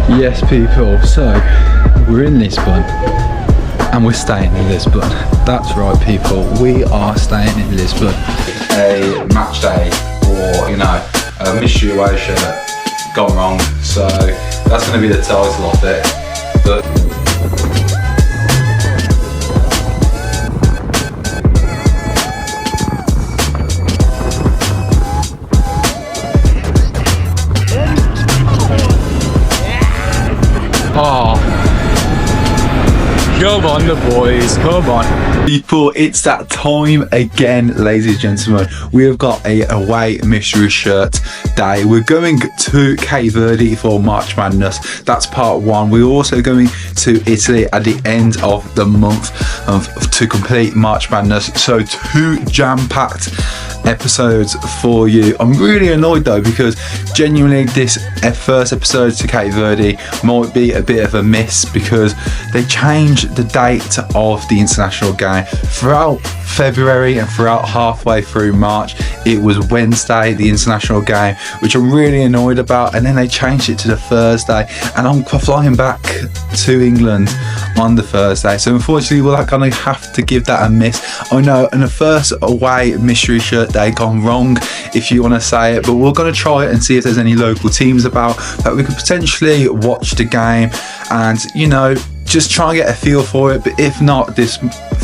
Yes, people, so we're in Lisbon and we're staying in Lisbon. That's right, people, we are staying in Lisbon. A match day, or a mystery away shirt gone wrong, so that's going to be the title of it. But come on, the boys, come on. People, it's that time again, ladies and gentlemen. We have got a away mystery shirt day. We're going to Cape Verde for March Madness. That's part one. We're also going to Italy at the end of the month to complete March Madness. So 2 jam-packed episodes for you. I'm really annoyed though, because genuinely this first episode to Cape Verde might be a bit of a miss, because they changed the date of the international game throughout February and throughout halfway through March. It was Wednesday, the international game, which I'm really annoyed about, and then they changed it to the Thursday, and I'm flying back to England on the Thursday, so unfortunately we're gonna have to give that a miss. I know, and the first away mystery shirt day gone wrong, if you want to say it, but we're going to try it and see if there's any local teams about that we could potentially watch the game and just try and get a feel for it. But if not, this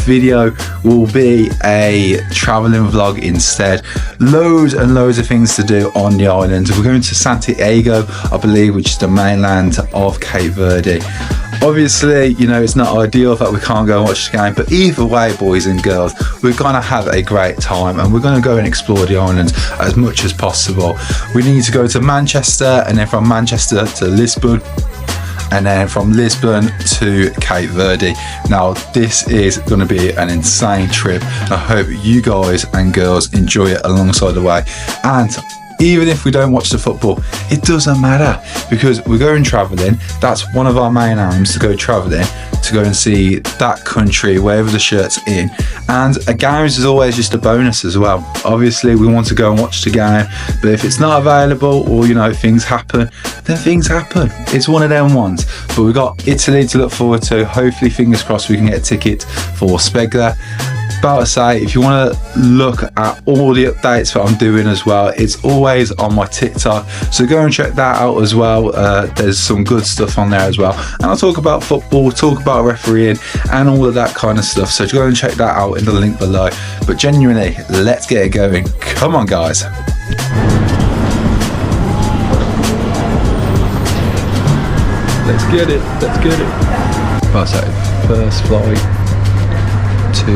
video will be a traveling vlog instead. Loads and loads of things to do on the island. We're going to Santiago, I believe, which is the mainland of Cape Verde. Obviously, it's not ideal that we can't go and watch the game, but either way, boys and girls, we're going to have a great time and we're going to go and explore the island as much as possible. We need to go to Manchester, and then from Manchester to Lisbon, and then from Lisbon to Cape Verde. Now, this is going to be an insane trip. I hope you guys and girls enjoy it alongside the way. And even if we don't watch the football, it doesn't matter, because we're going travelling. That's one of our main aims, to go travelling, to go and see that country, wherever the shirt's in. And a game is always just a bonus as well. Obviously, we want to go and watch the game, but if it's not available, or things happen, then things happen. It's one of them ones. But we've got Italy to look forward to. Hopefully, fingers crossed, we can get a ticket for Spegler. About to say, if you want to look at all the updates that I'm doing as well, it's always on my TikTok, so go and check that out as well. There's some good stuff on there as well, and I'll talk about football, talk about refereeing and all of that kind of stuff, so go and check that out in the link below. But genuinely, let's get it going. Come on, guys. Let's get it, let's get it. About to say, first flight to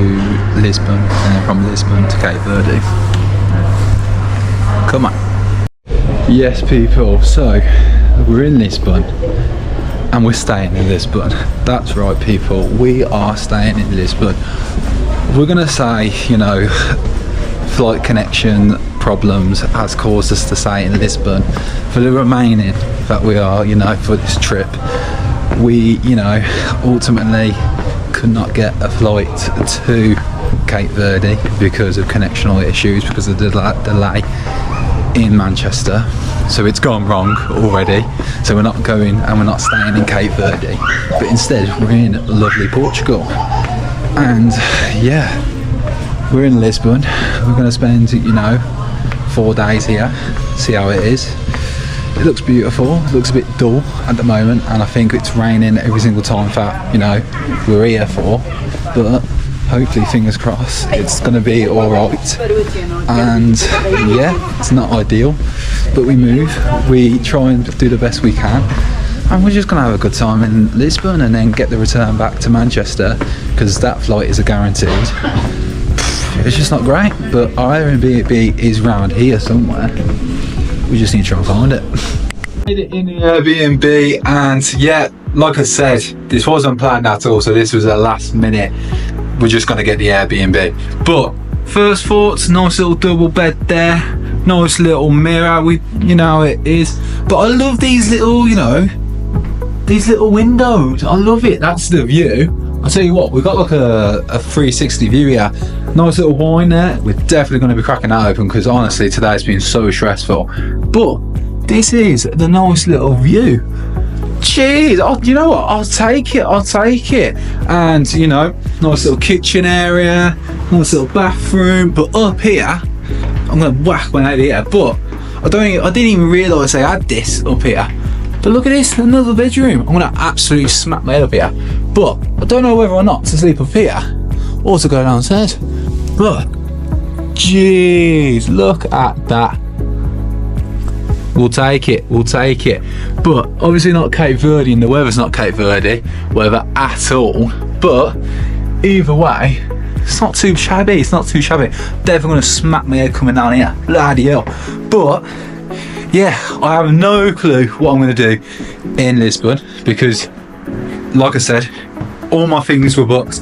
Lisbon, and then from Lisbon to Cape Verde. Come on. Yes, people, so we're in Lisbon and we're staying in Lisbon. That's right, people, we are staying in Lisbon. We're gonna say, flight connection problems has caused us to stay in Lisbon for the remaining that we are, for this trip. We, ultimately could not get a flight to Cape Verde because of connectional issues, because of the delay in Manchester. So it's gone wrong already. So we're not going and we're not staying in Cape Verde, but instead we're in lovely Portugal. And yeah, we're in Lisbon. We're going to spend 4 days here, see how it is. It looks beautiful. It looks a bit dull at the moment, and I think it's raining every single time that we're here for. But hopefully, fingers crossed, it's going to be all right. And yeah, it's not ideal, but we move. We try and do the best we can, and we're just going to have a good time in Lisbon, and then get the return back to Manchester, because that flight is a guaranteed. It's just not great, but our Airbnb is round here somewhere. We just need to try and find it. Made it in the Airbnb, and yeah, like I said, this wasn't planned at all, so this was a last minute. We're just gonna get the Airbnb. But first thoughts, nice little double bed there, nice little mirror. You know how it is. But I love these little, these little windows. I love it. That's the view. I'll tell you what, we've got like a 360 view here. Nice little wine there. We're definitely going to be cracking that open, because honestly today's been so stressful. But this is the nice little view. Jeez, you know what? I'll take it. And you know, nice little kitchen area, nice little bathroom. But up here, I'm gonna whack my head here. But I didn't even realise they had this up here. But look at this, another bedroom. I'm gonna absolutely smack my head up here. But I don't know whether or not to sleep up here or to go downstairs. But jeez, look at that. We'll take it. But obviously not Cape Verde, and the weather's not Cape Verde weather at all. But either way, it's not too shabby. Definitely gonna smack my head coming down here. Bloody hell. But yeah, I have no clue what I'm gonna do in Lisbon because, like I said, all my things were booked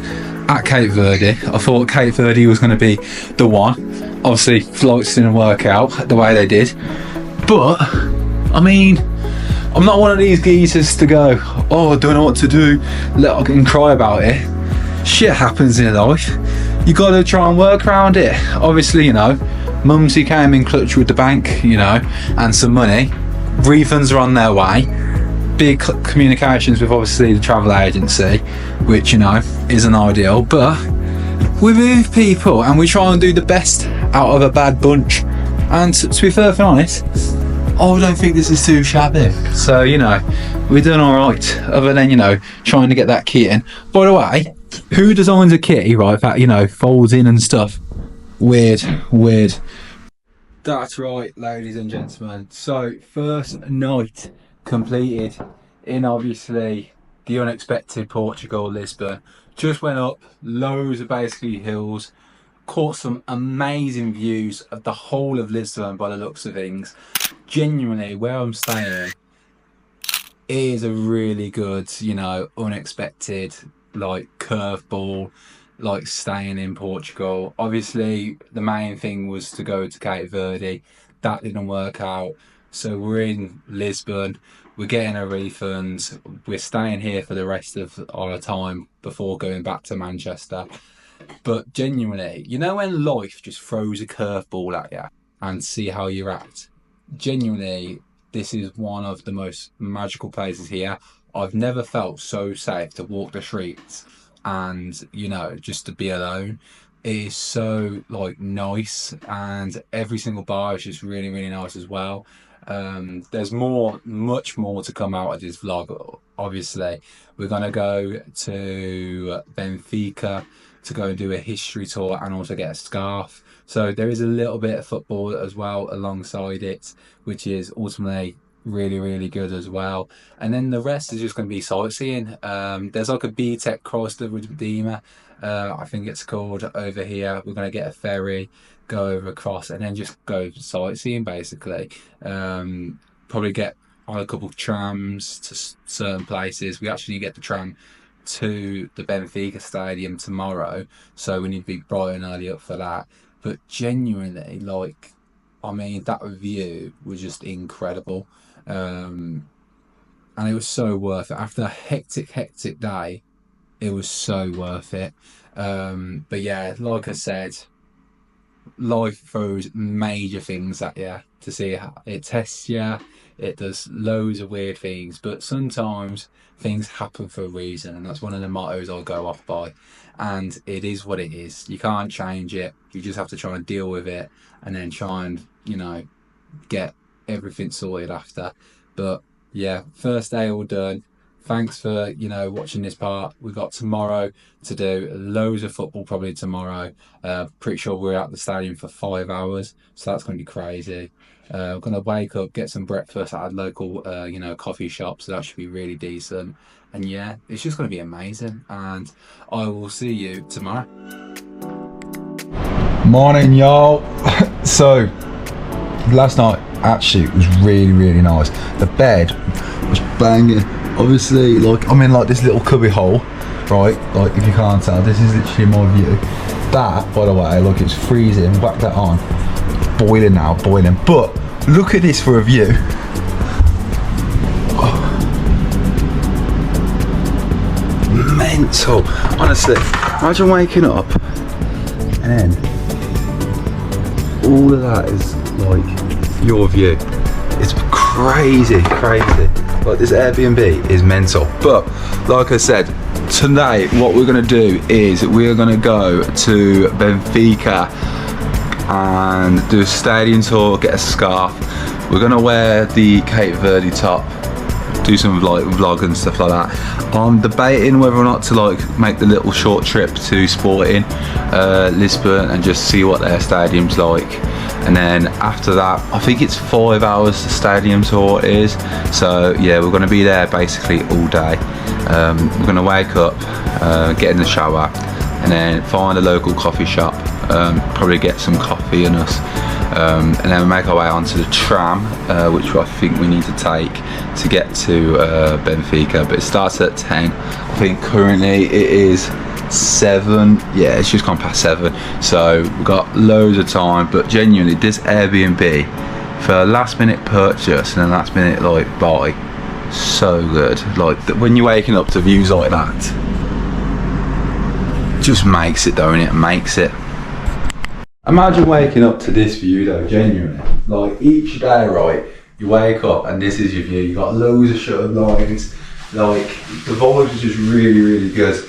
at Cape Verde. I thought Cape Verde was gonna be the one. Obviously, flights didn't work out the way they did. But I mean, I'm not one of these geezers to go, oh, I don't know what to do, and cry about it. Shit happens in life. You gotta try and work around it. Obviously, you know, Mumsy came in clutch with the bank, you know, and some money. Refunds are on their way. Big communications with obviously the travel agency, which, you know, isn't ideal. But we move people and we try and do the best out of a bad bunch. And to be perfectly honest, I don't think this is too shabby. So, you know, we're doing alright, other than, you know, trying to get that kit in. By the way, who designs a kitty, right, that, you know, folds in and stuff? Weird. That's right, ladies and gentlemen. So, first night completed in, obviously, the unexpected Portugal, Lisbon. Just went up, loads of basically hills. Caught some amazing views of the whole of Lisbon by the looks of things. Genuinely, where I'm staying is a really good, you know, unexpected, like, curveball, like, staying in Portugal. Obviously, the main thing was to go to Cape Verde. That didn't work out. So we're in Lisbon. We're getting a refund. We're staying here for the rest of our time before going back to Manchester. But genuinely, you know when life just throws a curveball at you and see how you act? Genuinely, this is one of the most magical places here. I've never felt so safe to walk the streets and, you know, just to be alone. It is so, like, nice, and every single bar is just really, really nice as well. There's much more to come out of this vlog. Obviously, we're gonna go to Benfica to go and do a history tour and also get a scarf. So there is a little bit of football as well alongside it, which is ultimately really, really good as well. And then the rest is just going to be sightseeing. There's like a BTEC Cross the Redeemer, I think it's called, over here. We're going to get a ferry, go over across, and then just go sightseeing basically. Probably get on a couple of trams to certain places. We actually get the tram to the Benfica stadium tomorrow, so we need to be bright and early up for that. But genuinely, like, I mean, that view was just incredible, and it was so worth it. After a hectic day, it was so worth it. But yeah, like I said, life throws major things at you to see how it tests you. It does loads of weird things, but sometimes things happen for a reason, and that's one of the mottos I'll go off by. And it is what it is. You can't change it. You just have to try and deal with it, and then try and, you know, get everything sorted after. But yeah, first day all done. Thanks for, you know, watching this part. We've got tomorrow to do, loads of football probably tomorrow. Pretty sure we're at the stadium for 5 hours, so that's going to be crazy. I'm going to wake up, get some breakfast at a local, you know, coffee shop, so that should be really decent. And yeah, it's just going to be amazing, and I will see you tomorrow. Morning, y'all. So last night actually was really, really nice. The bed was banging. Obviously, like, I'm in like this little cubby hole, right? Like, if you can't tell, this is literally my view. That, by the way, look, it's freezing. Whack that on. Boiling now, boiling. But look at this for a view. Oh. Mental. Honestly, imagine waking up and then all of that is like your view. It's crazy. Like, this Airbnb is mental. But like I said, today what we're gonna do is we're gonna go to Benfica and do a stadium tour, get a scarf. We're gonna wear the Cape Verde top, do some like vlog and stuff like that. I'm debating whether or not to like make the little short trip to Sporting Lisbon and just see what their stadium's like. And then after that, I think it's 5 hours the stadium tour is. So yeah, we're gonna be there basically all day. We're gonna wake up, get in the shower, and then find a local coffee shop, probably get some coffee and us, and then we make our way onto the tram, which I think we need to take to get to Benfica, but it starts at 10. I think currently it is 7. Yeah, it's just gone past 7, so we've got loads of time. But genuinely, this Airbnb for a last minute purchase and a last minute like buy, so good. Like when you're waking up to views like that, just makes it, don't it? Makes it. Imagine waking up to this view though, genuinely. Like each day, right, you wake up and this is your view. You've got loads of shuttered lines. Like the vibe is just really, really good.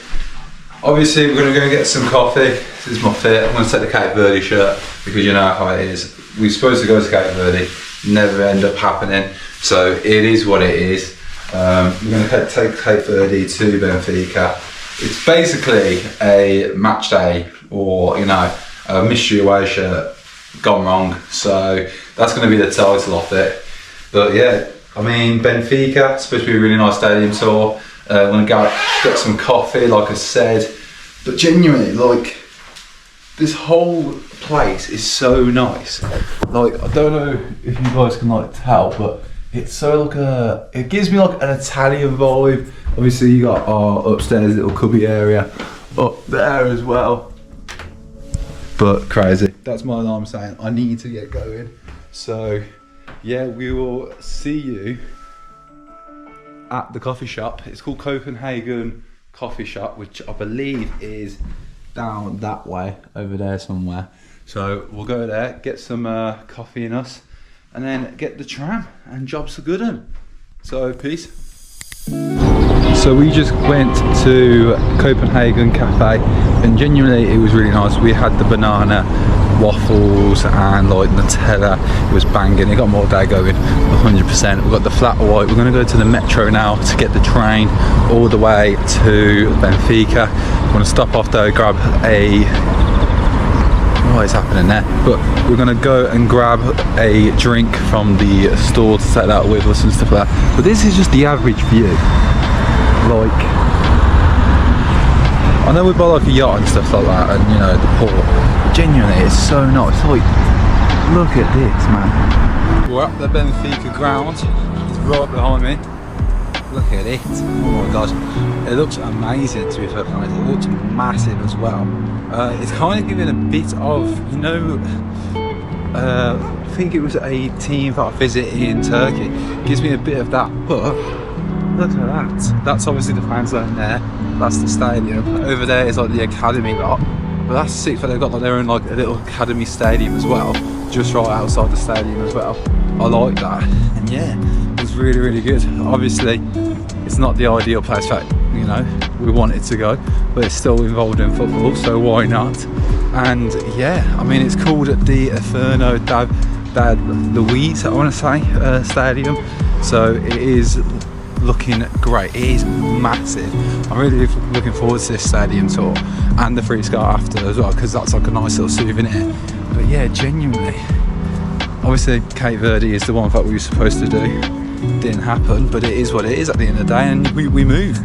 Obviously, we're gonna go get some coffee. This is my fit. I'm gonna take the Cape Verde shirt because you know how it is. We're supposed to go to Cape Verde, never end up happening. So it is what it is. We're gonna take Cape Verde to Benfica. It's basically a match day, or you know, a mystery away shirt gone wrong. So that's going to be the title of it. But yeah, I mean, Benfica, it's supposed to be a really nice stadium tour. I'm going to go get some coffee, like I said. But genuinely, like, this whole place is so nice. Like, I don't know if you guys can like tell, but it's so like it gives me like an Italian vibe. Obviously you got our upstairs little cubby area up there as well. But crazy. That's my alarm saying I need to get going. So yeah, we will see you at the coffee shop. It's called Copenhagen Coffee Shop, which I believe is down that way over there somewhere. So we'll go there, get some coffee in us, and then get the tram, and job's a good one. So peace. So we just went to Copenhagen Cafe, and genuinely it was really nice. We had the banana waffles and like Nutella. It was banging. It got more day going, 100%. We've got the flat white. We're going to go to the metro now to get the train all the way to Benfica. We're going to stop off though, grab a... what is happening there? But we're going to go and grab a drink from the store to take that with us and stuff like that. But this is just the average view. Like, I know we buy like a yacht and stuff like that, and you know, the port, but genuinely it's so nice. Like, look at this, man. We're at the Benfica ground. It's right behind me. Look at it. Oh my gosh, it looks amazing, to be fair. It looks massive as well. It's kind of giving a bit of, you know, I think it was a team that I visited in Turkey. It gives me a bit of that, but look at that. That's obviously the fan zone there. That's the stadium. Over there is like the academy lot. But that's sick that they've got like their own like a little academy stadium as well, just right outside the stadium as well. I like that. And yeah, it's really, really good. Obviously, it's not the ideal place that, you know, we wanted to go, but it's still involved in football, so why not? And yeah, I mean, it's called the Inferno David Luiz, I want to say, stadium. So it is looking great. It is massive. I'm really looking forward to this stadium tour and the free scar after as well, because that's like a nice little souvenir. But yeah, genuinely, obviously Cape Verde is the one that we were supposed to do. Didn't happen, but it is what it is at the end of the day, and we move.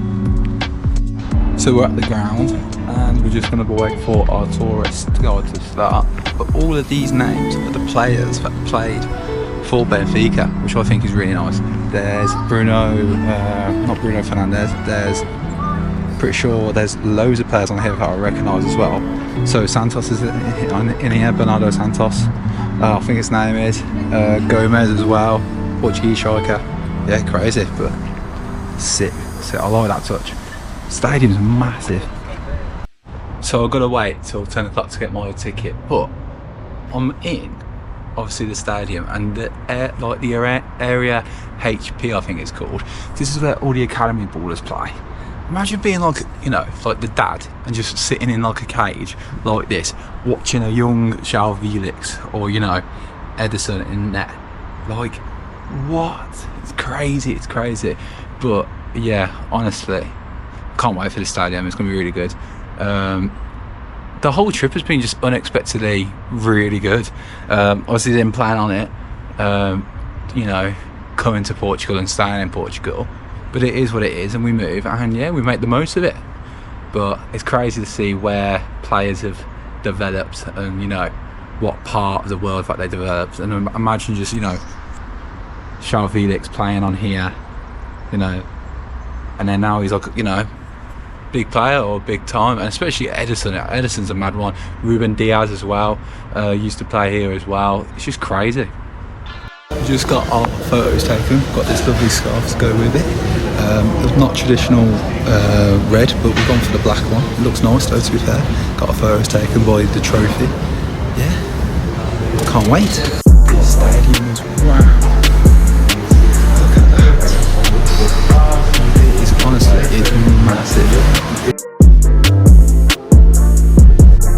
So we're at the ground and we're just going to wait for our tourist guide to start. But all of these names are the players that played for Benfica, which I think is really nice. There's Bruno, not Bruno Fernandes, there's, pretty sure there's loads of players on here that I recognise as well. So Santos is in here, Bernardo Santos, I think his name is, Gomez as well, Portuguese striker. Yeah, crazy, but sick. I like that touch. Stadium's massive. So I've got to wait till 10 o'clock to get my ticket, but I'm in obviously the stadium, and the area HP, I think it's called. This is where all the academy ballers play. Imagine being like, you know, like the dad and just sitting in like a cage like this, watching a young João Felix or, you know, Ederson in net. Like, what? It's crazy, it's crazy. But yeah, honestly, can't wait for the stadium. It's going to be really good. The whole trip has been just unexpectedly really good. Obviously didn't plan on it, you know, coming to Portugal and staying in Portugal. But it is what it is, and we move, and yeah, we make the most of it. But it's crazy to see where players have developed, and you know what part of the world that they developed. And imagine just, you know, João Felix playing on here, you know, and then now he's like, you know, big player or big time, and especially Ederson. Ederson's a mad one. Ruben Diaz as well, used to play here as well. It's just crazy. We just got our photos taken, got this lovely scarf to go with it. It's not traditional red, but we've gone for the black one. It looks nice though, to be fair. Got our photos taken by the trophy. Yeah, can't wait. This stadium is wow. Look at that. It is, honestly, it's massive.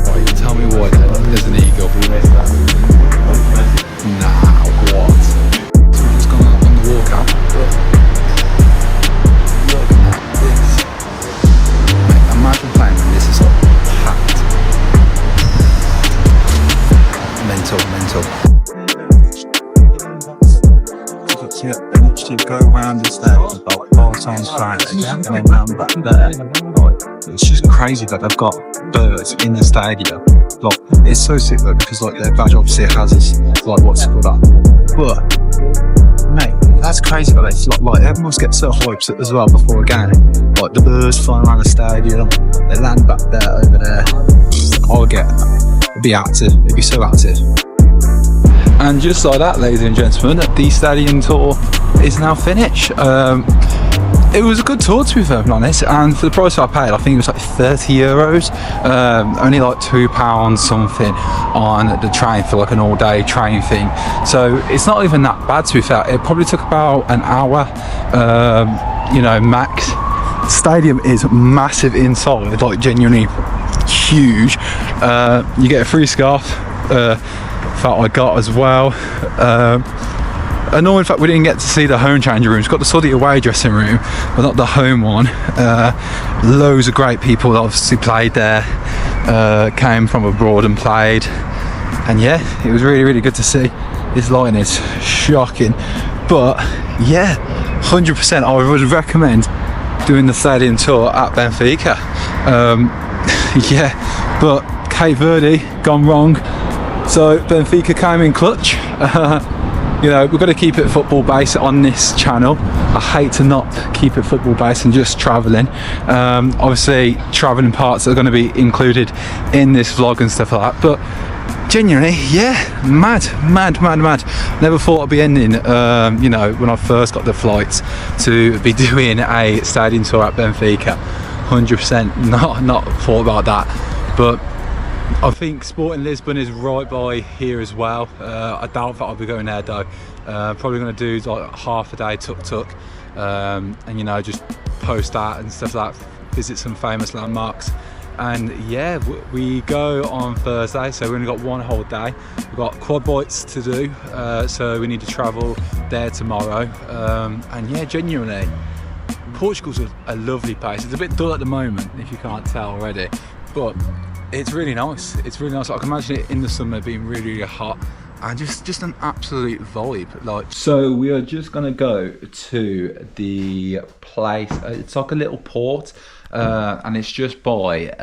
Right, tell me why there's an eagle. Nah, what? So we've just gone out on the walkout. Look at this. Mate, imagine playing when this is like packed. Mental. Yeah, and actually go around the stadium about 4 times Friday and then round back there. Like, it's just crazy that they've got birds in the stadium. Like, it's so sick though, because like their badge obviously has this, like, what's it called that? But mate, that's crazy. But it's like everyone must get so hyped as well before a game. Like the birds flying around the stadium, they land back there over there. It'd be active. It'd be so active. And just like that, ladies and gentlemen, the stadium tour is now finished. It was a good tour, to be fair, honest, and for the price I paid, I think it was like €30, only like £2 something on the train for like an all-day train thing. So it's not even that bad, to be fair. It probably took about an hour, you know, max. The stadium is massive inside, like genuinely huge. You get a free scarf that I got as well. Annoying fact, we didn't get to see the home changing rooms. Got to see the away dressing room, but not the home one. Loads of great people that obviously played there, came from abroad and played, and yeah, it was really good to see. This lighting is shocking, but yeah, 100% I would recommend doing the stadium tour at Benfica. Yeah, but Cape Verde gone wrong, so Benfica came in clutch. You know, we've got to keep it football based on this channel. I hate to not keep it football based and just travelling. Obviously, travelling parts are going to be included in this vlog and stuff like that. But genuinely, yeah, mad. Never thought I'd be ending, you know, when I first got the flights to be doing a stadium tour at Benfica. 100% not thought about that. But I think Sporting Lisbon is right by here as well. I doubt that I'll be going there though. Probably going to do like half a day tuk-tuk, and you know, just post that and stuff like that, visit some famous landmarks. And yeah, we go on Thursday, so we've only got one whole day. We've got quad bikes to do, so we need to travel there tomorrow. And yeah, genuinely, Portugal's a lovely place. It's a bit dull at the moment, if you can't tell already, but it's really nice. It's really nice. I can imagine it in the summer being really hot, and just an absolute vibe. Like, so we are just gonna go to the place. It's like a little port, and it's just by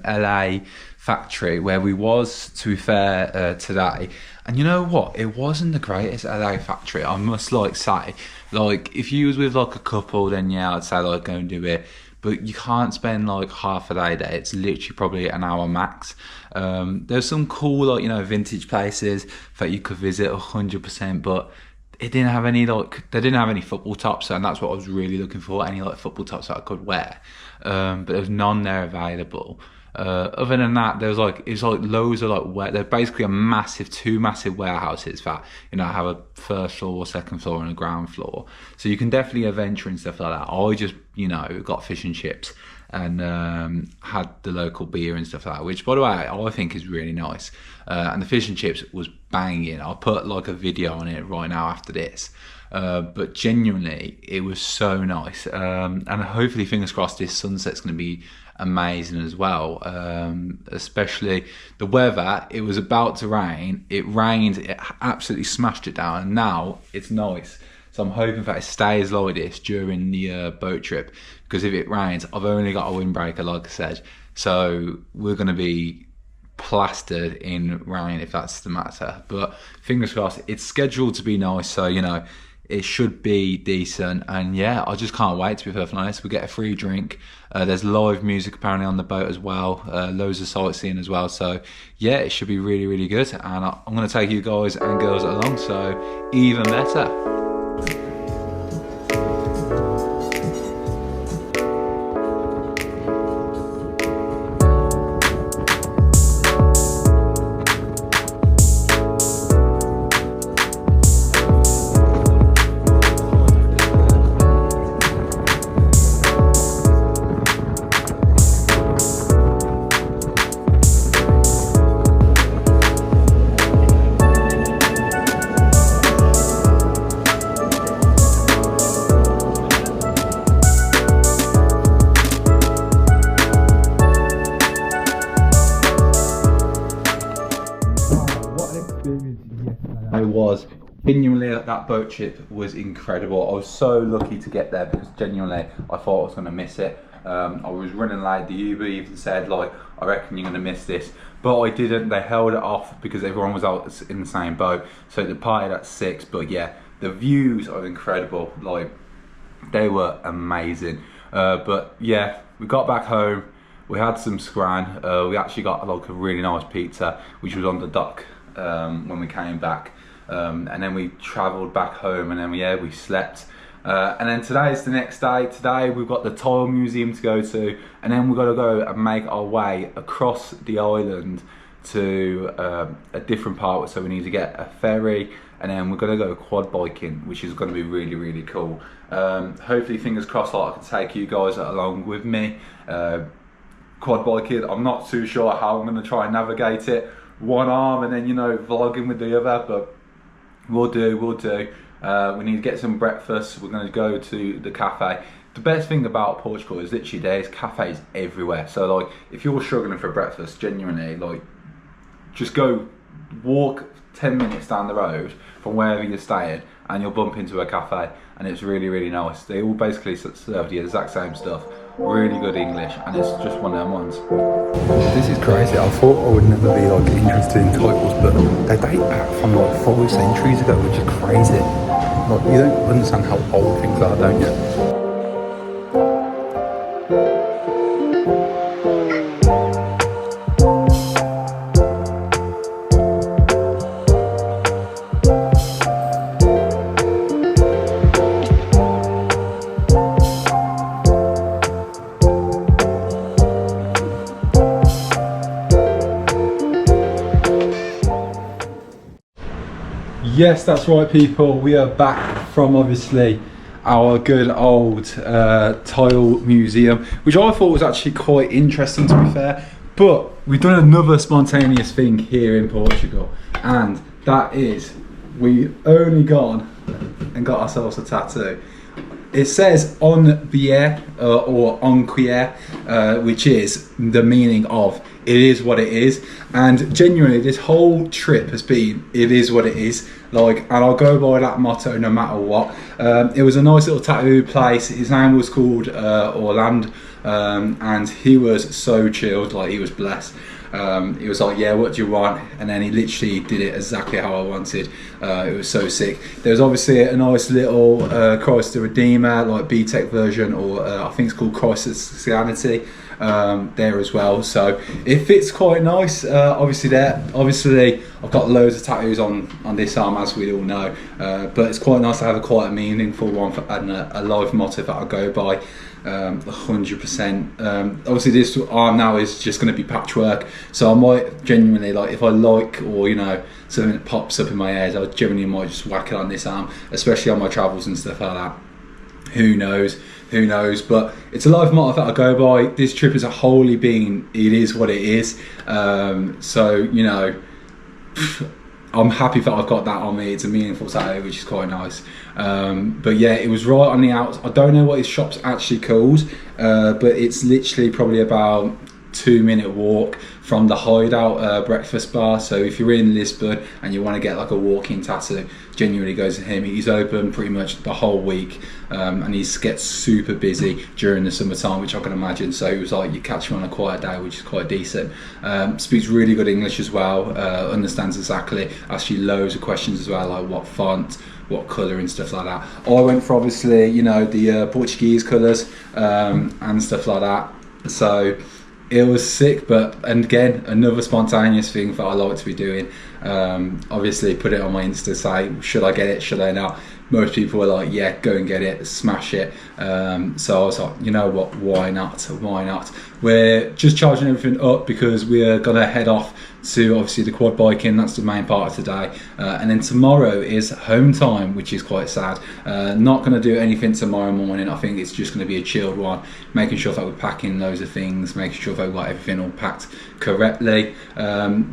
LA Factory, where we was, to be fair, today. And you know what? It wasn't the greatest LA Factory, I must like say. Like, if you was with like a couple, then yeah, I'd say like go and do it. But you can't spend like half a day there. It's literally probably an hour max. There's some cool, like, you know, vintage places that you could visit 100%, but it didn't have any they didn't have any football tops, and that's what I was really looking for, any like football tops that I could wear. But there was none there available. Other than that, there was it was like loads of there's basically two massive warehouses that have a first floor, second floor, and a ground floor. So you can definitely adventure and stuff like that. I just got fish and chips and had the local beer and stuff like that, which by the way I think is really nice. And the fish and chips was banging. I'll put like a video on it right now after this. But genuinely, it was so nice. And hopefully, fingers crossed, this sunset's going to be amazing as well. Especially the weather. It was about to rain. It rained. It absolutely smashed it down. And now it's nice. So I'm hoping that it stays like this during the boat trip. Because if it rains, I've only got a windbreaker, like I said. So we're going to be plastered in rain if that's the matter. But fingers crossed, it's scheduled to be nice. So, it should be decent. And yeah, I just can't wait, to be perfectly honest. We get a free drink. There's live music apparently on the boat as well. Loads of sightseeing as well. So yeah, it should be really, really good. And I'm going to take you guys and girls along. So even better. Genuinely, that boat trip was incredible. I was so lucky to get there because genuinely I thought I was going to miss it. I was running late. The Uber even said I reckon you're going to miss this, but I didn't. They held it off because everyone was out in the same boat, so it departed at 6. But yeah, the views are incredible. They were amazing. But yeah, we got back home. We had some scran. We actually got a really nice pizza, which was on the dock when we came back. And then we travelled back home, and then we slept. And then today's the next day. Today we've got the Tile Museum to go to, and then we've got to go and make our way across the island to a different part. So we need to get a ferry, and then we're going to go quad biking, which is going to be really, really cool. Hopefully, fingers crossed, I can take you guys along with me. Quad biking, I'm not too sure how I'm going to try and navigate it. One arm and then vlogging with the other, but we'll do. We need to get some breakfast. We're going to go to the cafe. The best thing about Portugal is literally there's cafes everywhere. So if you're struggling for breakfast, genuinely just go walk 10 minutes down the road from wherever you're staying and you'll bump into a cafe, and it's really, really nice. They all basically serve the exact same stuff. Really good English, and it's just one of them ones. This is crazy. I thought I would never be interested in titles, but they date back from 5 centuries ago, which is crazy. You don't understand how old things are, don't you? Yes, that's right, people. We are back from obviously our good old Tile Museum, which I thought was actually quite interesting, to be fair. But we've done another spontaneous thing here in Portugal, and that is we only gone and got ourselves a tattoo. It says "on bier" or "on quier," which is the meaning of "it is what it is." And genuinely, this whole trip has been "it is what it is." And I'll go by that motto no matter what. It was a nice little tattoo place. His name was called Orlando, and he was so chilled. He was blessed. He was like, yeah, what do you want? And then he literally did it exactly how I wanted. It was so sick. There's obviously a nice little Christ the Redeemer, like B-Tech version, or I think it's called Christianity. There as well, so it fits quite nice. Obviously I've got loads of tattoos on this arm, as we all know, but it's quite nice to have a quite meaningful one and a life motto that I go by. 100%. Obviously this arm now is just going to be patchwork, so I might genuinely, like, if I like, or you know, something that pops up in my head, I genuinely might just whack it on this arm, especially on my travels and stuff like that. Who knows, but it's a life motto that I go by. This trip as a wholly been, it is what it is. So, you know, I'm happy that I've got that on me. It's a meaningful tattoo, which is quite nice. But yeah, it was right on the outside. I don't know what his shop's actually called, but it's literally probably about 2-minute walk from the Hideout breakfast bar. So if you're in Lisbon and you want to get like a walking tattoo, genuinely go to him. He's open pretty much the whole week, and he gets super busy during the summertime, which I can imagine. So he was like, you catch him on a quiet day, which is quite decent. Speaks really good English as well, understands exactly, asks you loads of questions as well, like what font, what colour and stuff like that. I went for, obviously, you know, the Portuguese colours and stuff like that. So it was sick, and again, another spontaneous thing that I like to be doing. Obviously put it on my Insta, say, should I get it, should I not? Most people were like, yeah, go and get it, smash it. So I was like, you know what, why not? We're just charging everything up because we're gonna head off to, obviously, the quad biking. That's the main part of today, and then tomorrow is home time, which is quite sad. Not going to do anything tomorrow morning. I think it's just going to be a chilled one, making sure that we're packing loads of things, making sure that we've got everything all packed correctly.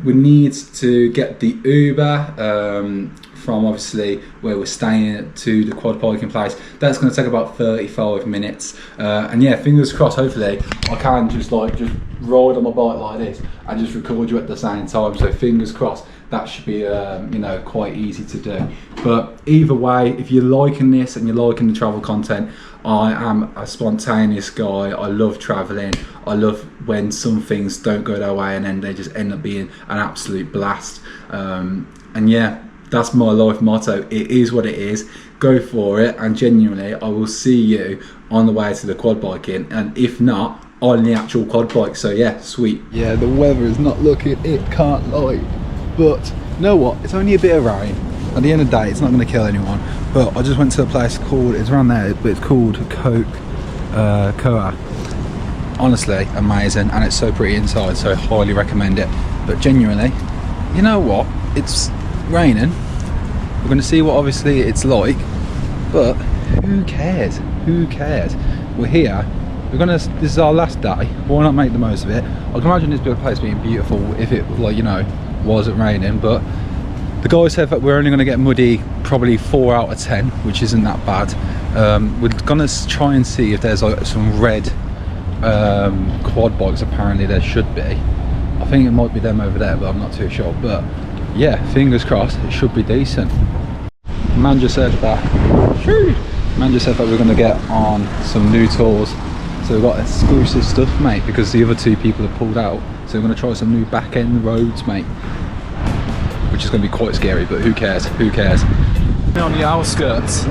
We need to get the Uber from, obviously, where we're staying to the quad biking place. That's going to take about 35 minutes, and yeah, fingers crossed, hopefully I can just ride on my bike like this and just record you at the same time. So fingers crossed, that should be you know, quite easy to do. But either way, if you're liking this and you're liking the travel content, I am a spontaneous guy. I love traveling. I love when some things don't go their way and then they just end up being an absolute blast. And yeah, that's my life motto. It is what it is. Go for it, and genuinely I will see you on the way to the quad biking, and if not, on the actual quad bike. So yeah, sweet. Yeah, the weather is not looking, it can't lie, but you know what, it's only a bit of rain. At the end of the day, it's not going to kill anyone. But I just went to a place called, it's around there, but it's called Coa. Honestly amazing, and it's so pretty inside, so highly recommend it. But genuinely, you know what, it's raining. We're going to see what obviously it's like, but who cares? We're here. This is our last day. Why not make the most of it? I can imagine this place being beautiful if it, like, you know, wasn't raining. But the guy said that we're only going to get muddy probably 4 out of 10, which isn't that bad. We're going to try and see if there's like some red quad bikes. Apparently there should be. I think it might be them over there, but I'm not too sure. But yeah, fingers crossed, it should be decent. Man just said that we're going to get on some new tours. So we've got exclusive stuff, mate, because the other two people have pulled out. So we're going to try some new back end roads, mate, which is going to be quite scary, but who cares? On the outskirts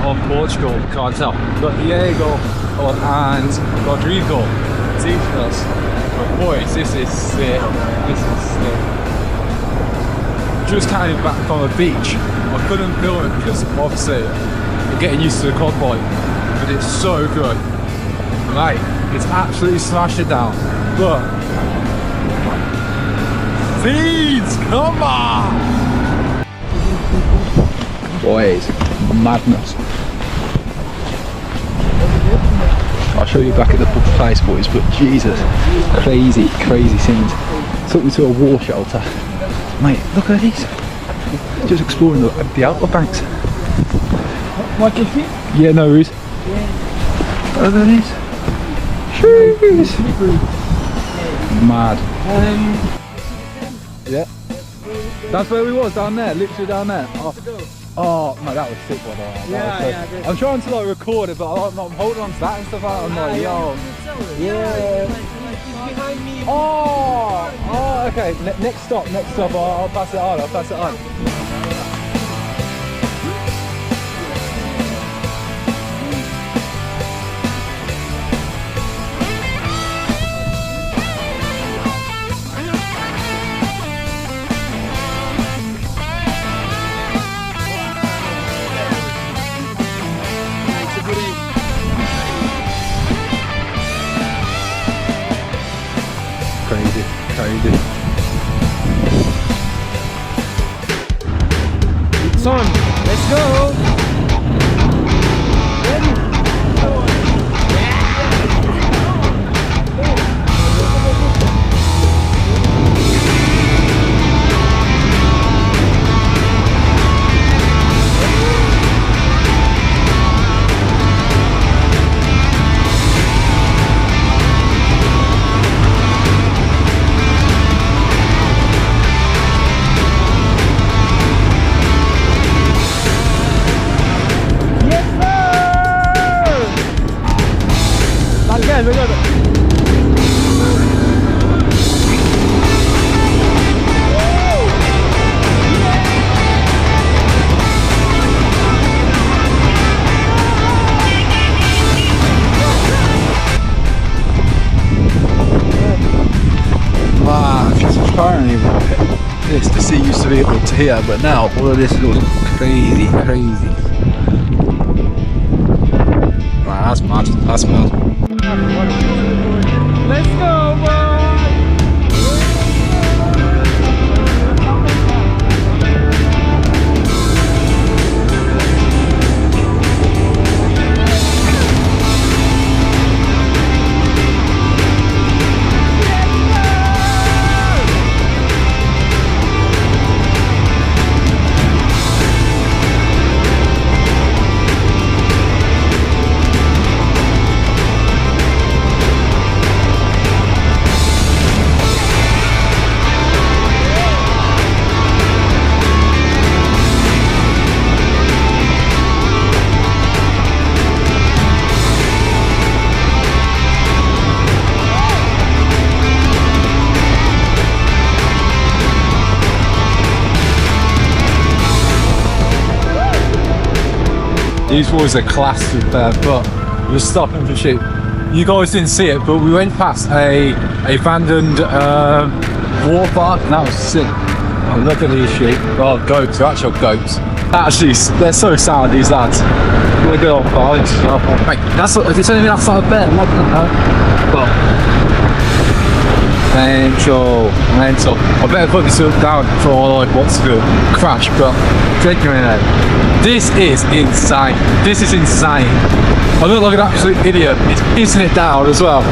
of Portugal, can't tell. Got Diego and Rodrigo teaching us. But boys, this is sick. Just came back from a beach. I couldn't film it because obviously I'm getting used to the quad bike, but it's so good. Mate, it's absolutely smashed it down. But feeds, come on! Boys, madness. I'll show you back at the place, boys, but Jesus, crazy scenes. Took me to a war shelter. Mate, look at this. Just exploring the outer banks. What do you think? Yeah, no worries. Look at this. Jeez. Mad. Yeah. That's where we was, down there, literally down there. Oh no, that was sick one. Yeah. I'm trying to like record it, but I'm holding on to that and stuff like that. I'm like, yo. Yeah. behind me. Oh, okay. Next stop. I'll pass it on. Crazy. Son, let's go. Apparently the sea used to be up to here, but now all of this looks crazy. Wow, that's mad. Let's go, boy. These boys are class with there, but we're stopping for shit. You guys didn't see it, but we went past a abandoned water park, and that was sick. Oh, look at these sheep. Oh, goats, they're actual goats. Actually, they're so sound, these lads. Look at our guys. Oh, mate, that's what, if it's only outside of bed, I'm not gonna know. But mental. I better put this down before I like what's the crash, but genuinely, this is insane. I look like an absolute idiot. It's pissing it down as well.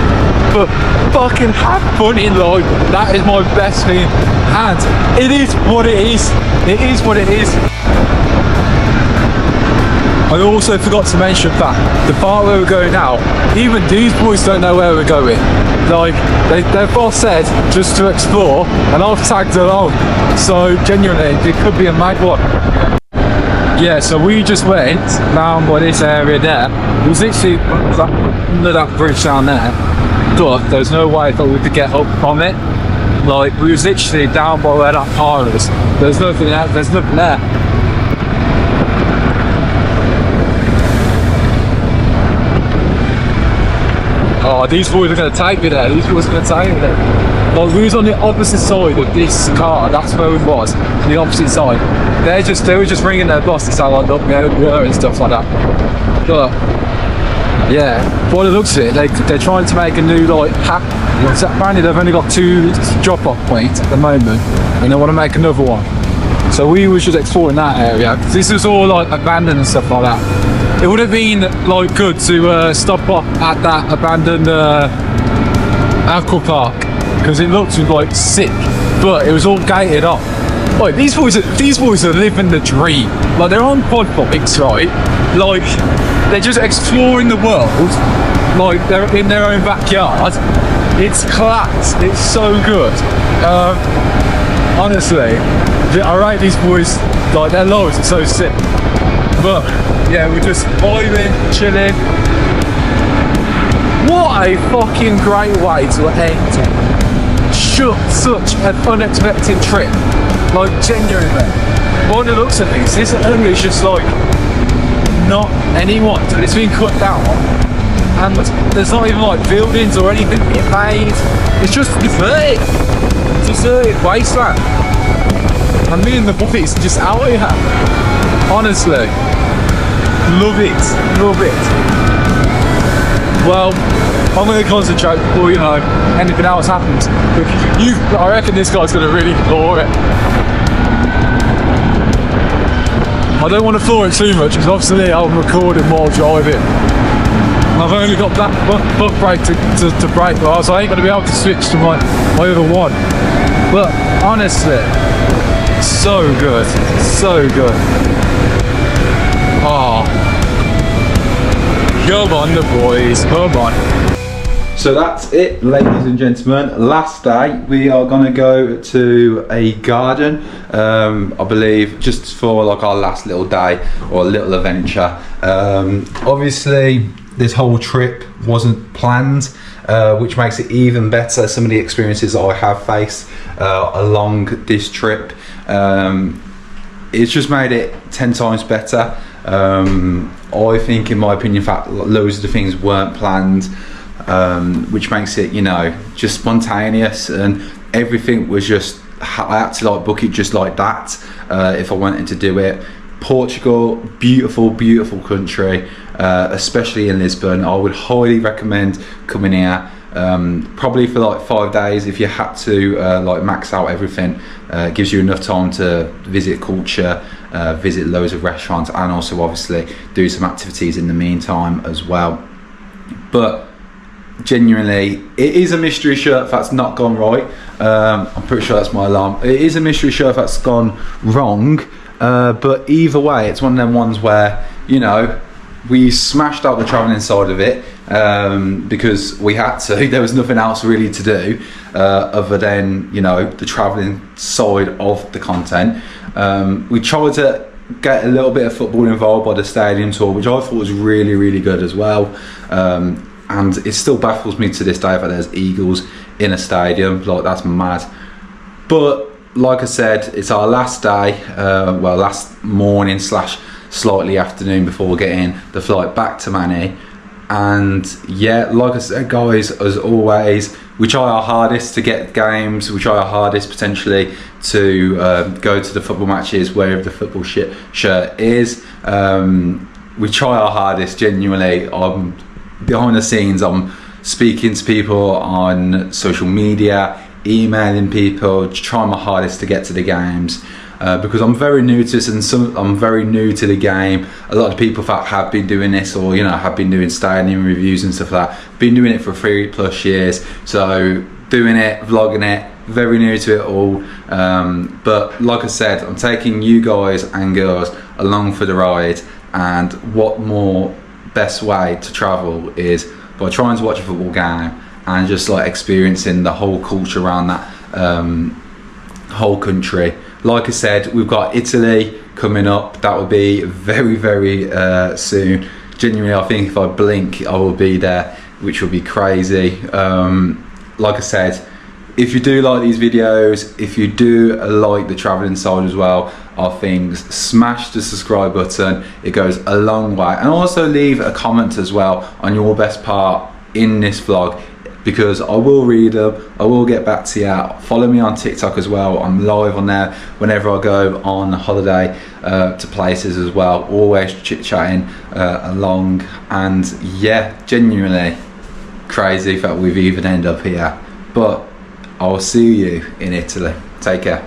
But fucking have fun in life. That is my best thing. And it is what it is. I also forgot to mention that the part where we're going now, even these boys don't know where we're going. Like, they've both said just to explore, and I've tagged along. So genuinely, it could be a mad one. Yeah, so we just went down by this area there. It was literally under that bridge down there, but there's no way that we could get up from it. Like, we was literally down by where that pile is. There's nothing there. Oh, these boys are going to take me there. Like, we was on the opposite side of this car. That's where we was, on the opposite side. They were just ringing their boss to say like, look, and stuff like that. But yeah, by the looks of it, they're trying to make a new like pack. Apparently they've only got 2 drop-off points at the moment, and they want to make another one. So we was just exploring that area. This was all like abandoned and stuff like that. It would have been like good to stop off at that abandoned aqua park, because it looked like sick, but it was all gated up. Like, these boys are living the dream. Like, they're on quad bikes, right? Like, they're just exploring the world. Like, they're in their own backyard. It's class. It's so good. Honestly, I rate these boys. Like, their lives are so sick. But yeah, we're just vibing, chilling. What a fucking great way to end such an unexpected trip. Like, genuinely. By the looks of things, this only is just like not anyone. So it's been cut down, and there's not even like buildings or anything being made. It's just deserted. Deserted wasteland. And me and the boys are just out here. Honestly. Love it. Love it. Well, I'm going to concentrate before, you know, anything else happens. I reckon this guy's going to really floor it. I don't want to floor it too much because obviously I'm recording while driving. I've only got that butt brake to brake, so I ain't going to be able to switch to my other one. But honestly, so good, so good. Oh, come on the boys, come on. So that's it, ladies and gentlemen. Last day, we are gonna go to a garden, I believe, just for like our last little day or a little adventure. Obviously, this whole trip wasn't planned, which makes it even better. Some of the experiences I have faced along this trip, it's just made it 10 times better. I think, in my opinion, in fact, loads of the things weren't planned, which makes it, you know, just spontaneous, and everything was just, I had to like book it just like that if I wanted to do it. Portugal, beautiful, beautiful country, especially in Lisbon. I would highly recommend coming here, probably for like 5 days if you had to like max out everything. It gives you enough time to visit culture, visit loads of restaurants, and also obviously do some activities in the meantime as well. But genuinely, it is a mystery shirt that's not gone right. I'm pretty sure that's my alarm. It is a mystery shirt that's gone wrong, but either way, it's one of them ones where, you know, we smashed out the travelling side of it because we had to. There was nothing else really to do other than, you know, the travelling side of the content. We tried to get a little bit of football involved by the stadium tour, which I thought was really, really good as well. And it still baffles me to this day that there's eagles in a stadium. Like, that's mad. But like I said, it's our last day, well, last morning / slightly afternoon before we're getting the flight back to Mani. And yeah, like I said, guys, as always, we try our hardest to get games. We try our hardest potentially to go to the football matches wherever the football shirt is. We try our hardest, genuinely. Behind the scenes, I'm speaking to people on social media, emailing people, trying my hardest to get to the games, because I'm very new to this, and I'm very new to the game. A lot of people that have been doing this, or, you know, have been doing stadium reviews and stuff like that, been doing it for 3+ years. So doing it, vlogging it, very new to it all. But like I said, I'm taking you guys and girls along for the ride, and what more best way to travel is by trying to watch a football game and just like experiencing the whole culture around that whole country. Like I said, we've got Italy coming up. That will be very, very soon. Genuinely, I think if I blink, I will be there, which will be crazy. Like I said, if you do like these videos, if you do like the traveling side as well of things, smash the subscribe button. It goes a long way. And also leave a comment as well on your best part in this vlog, because I will read them, I will get back to you. Follow me on TikTok as well. I'm live on there whenever I go on holiday to places as well, always chit-chatting along. And yeah, genuinely crazy that we've even ended up here, but I'll see you in Italy. Take care.